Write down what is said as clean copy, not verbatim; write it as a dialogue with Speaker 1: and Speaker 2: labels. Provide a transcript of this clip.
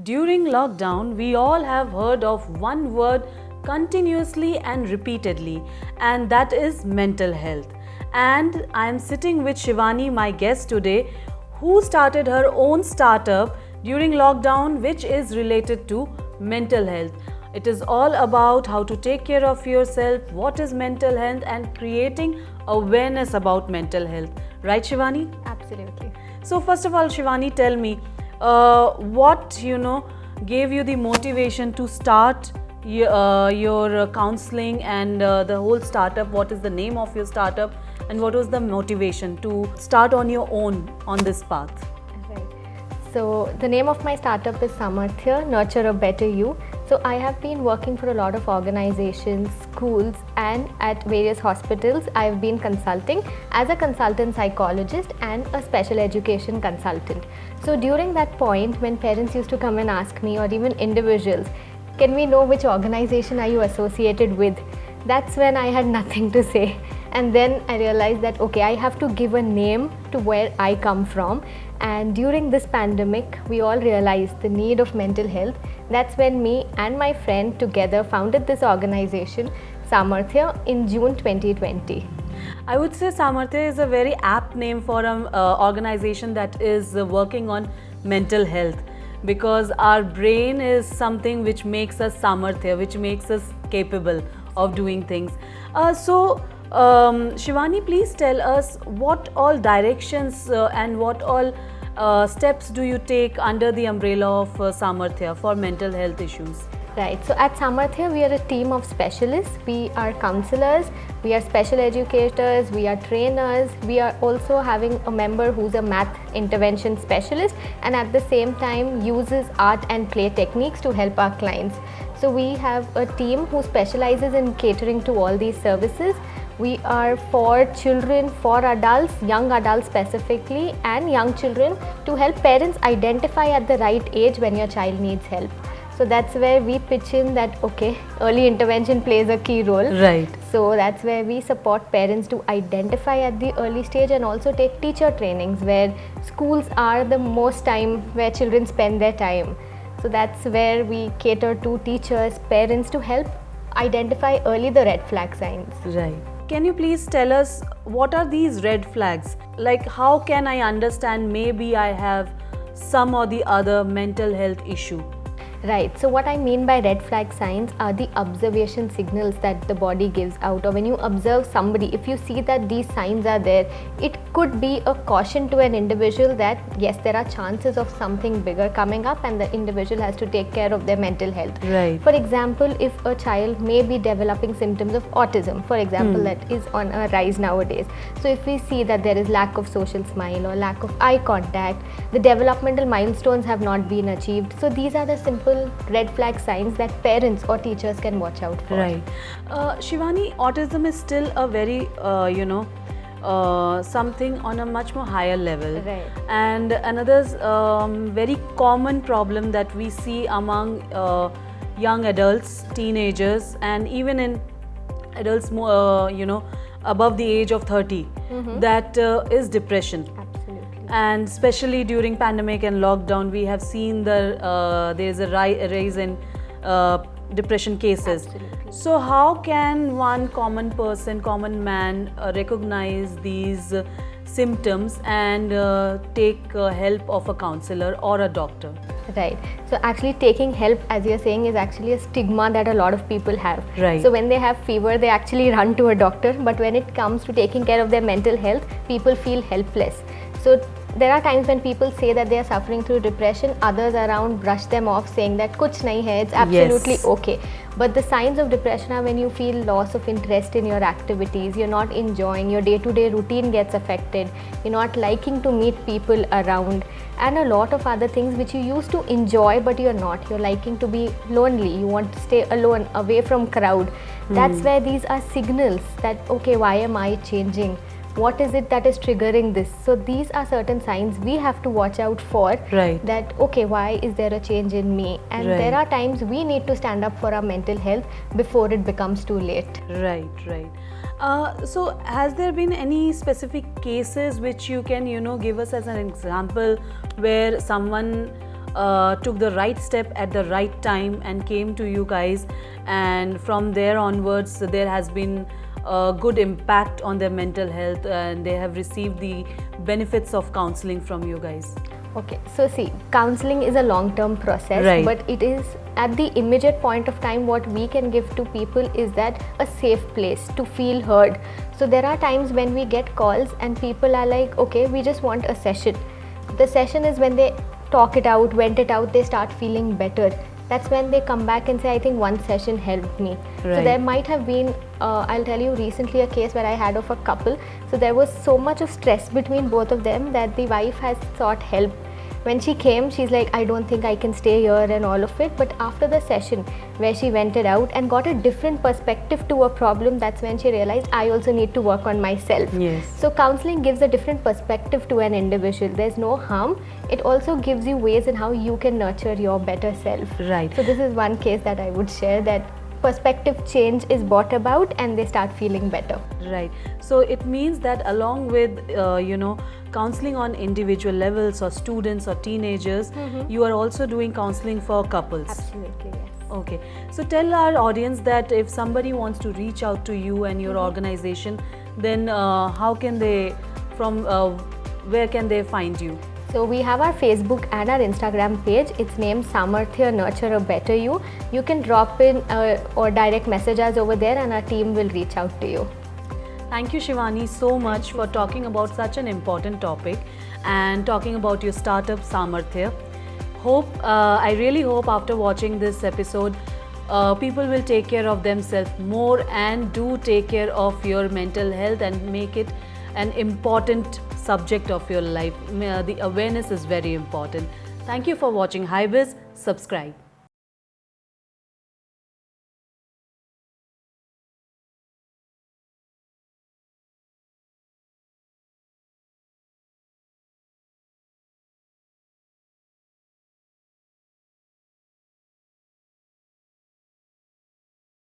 Speaker 1: During lockdown, we all have heard of one word continuously and repeatedly, and that is mental health. And I am sitting with Shivani, my guest today, who started her own startup during lockdown, which is related to mental health. It is all about how to take care of yourself, what is mental health, and creating awareness about mental health. Right, Shivani?
Speaker 2: Absolutely.
Speaker 1: So first of all, Shivani, tell me, what gave you the motivation to start your counseling and the whole startup? What is the name of your startup, and what was the motivation to start on your own on this path?
Speaker 2: Right. So the name of my startup is Samarthya, Nurture a Better You. So I have been working for a lot of organizations, schools, and at various hospitals. I've been consulting as a consultant psychologist and a special education consultant. So during that point, when parents used to come and ask me, or even individuals, can we know which organization are you associated with? That's when I had nothing to say. And then I realized that, okay, I have to give a name to where I come from. And during this pandemic, we all realized the need of mental health. That's when me and my friend together founded this organization, Samarthya, in June 2020.
Speaker 1: I would say Samarthya is a very apt name for an organization that is working on mental health, because our brain is something which makes us Samarthya, which makes us capable of doing things. Shivani, please tell us what all directions and what all steps do you take under the umbrella of Samarthya for mental health issues?
Speaker 2: Right. So at Samarthya, we are a team of specialists. We are counselors, we are special educators, we are trainers. We are also having a member who's a math intervention specialist, and at the same time uses art and play techniques to help our clients. So we have a team who specializes in catering to all these services. We are for children, for adults, young adults specifically, and young children, to help parents identify at the right age when your child needs help. So that's where we pitch in that, okay, early intervention plays a key role.
Speaker 1: Right.
Speaker 2: So that's where we support parents to identify at the early stage, and also take teacher trainings, where schools are the most time where children spend their time. So that's where we cater to teachers, parents, to help identify early the red flag signs.
Speaker 1: Right. Can you please tell us what are these red flags? Like, how can I understand maybe I have some or the other mental health issue?
Speaker 2: Right. So what I mean by red flag signs are the observation signals that the body gives out, or when you observe somebody, if you see that these signs are there, it could be a caution to an individual that yes, there are chances of something bigger coming up, and the individual has to take care of their mental health.
Speaker 1: Right.
Speaker 2: For example, if a child may be developing symptoms of autism, for example, that is on a rise nowadays. So if we see that there is lack of social smile or lack of eye contact, the developmental milestones have not been achieved. So these are the simple red flag signs that parents or teachers can watch out for.
Speaker 1: Right. Shivani, autism is still a very, something on a much more higher level.
Speaker 2: Right.
Speaker 1: And another very common problem that we see among young adults, teenagers, and even in adults more, above the age of 30, that is depression. And especially during pandemic and lockdown, we have seen there's a rise in depression cases.
Speaker 2: Absolutely.
Speaker 1: So how can one common person, common man recognize these symptoms and take help of a counselor or a doctor?
Speaker 2: Right. So actually taking help, as you're saying, is actually a stigma that a lot of people have.
Speaker 1: Right.
Speaker 2: So when they have fever, they actually run to a doctor, but when it comes to taking care of their mental health, people feel helpless. So there are times when people say that they are suffering through depression, others around brush them off saying that kuch nahi hai, it's absolutely
Speaker 1: Yes.
Speaker 2: okay. But the signs of depression are when you feel loss of interest in your activities, you're not enjoying, your day-to-day routine gets affected, you're not liking to meet people around, and a lot of other things which you used to enjoy but you're not. You're liking to be lonely, you want to stay alone, away from crowd. That's where these are signals that, okay, why am I changing? What is it that is triggering this? So these are certain signs we have to watch out for.
Speaker 1: Right.
Speaker 2: That, okay, why is there a change in me? And
Speaker 1: Right.
Speaker 2: there are times we need to stand up for our mental health before it becomes too late.
Speaker 1: Right, right. So has there been any specific cases which you can, give us as an example, where someone took the right step at the right time and came to you guys, and from there onwards there has been a good impact on their mental health, and they have received the benefits of counseling from you guys.
Speaker 2: Okay, so see, counseling is a long-term process,
Speaker 1: Right.
Speaker 2: but it is at the immediate point of time what we can give to people is that a safe place to feel heard. So there are times when we get calls and people are like, okay, we just want a session. The session is when they talk it out, vent it out, they start feeling better. That's when they come back and say, I think one session helped me. So
Speaker 1: Right.
Speaker 2: there might have been, I'll tell you recently a case where I had of a couple. So there was so much of stress between both of them that the wife has sought help. When she came, she's like, I don't think I can stay here and all of it. But after the session where she vented out and got a different perspective to a problem, that's when she realized I also need to work on myself.
Speaker 1: Yes.
Speaker 2: So counseling gives a different perspective to an individual. There's no harm. It also gives you ways in how you can nurture your better self.
Speaker 1: Right.
Speaker 2: So this is one case that I would share, that perspective change is brought about and they start feeling better.
Speaker 1: Right. So it means that along with counseling on individual levels or students or teenagers, you are also doing counseling for couples.
Speaker 2: Absolutely, yes.
Speaker 1: Okay. So tell our audience that if somebody wants to reach out to you and your organization, then how can they, where can they find you?
Speaker 2: So we have our Facebook and our Instagram page. It's named Samarthya Nurture a Better You. You can drop in or direct message us over there and our team will reach out to you.
Speaker 1: Thank you, Shivani, so much for talking about such an important topic and talking about your startup Samarthya. I really hope after watching this episode, people will take care of themselves more and do take care of your mental health and make it an important subject of your life. The awareness is very important. Thank you for watching HiBiz. Subscribe.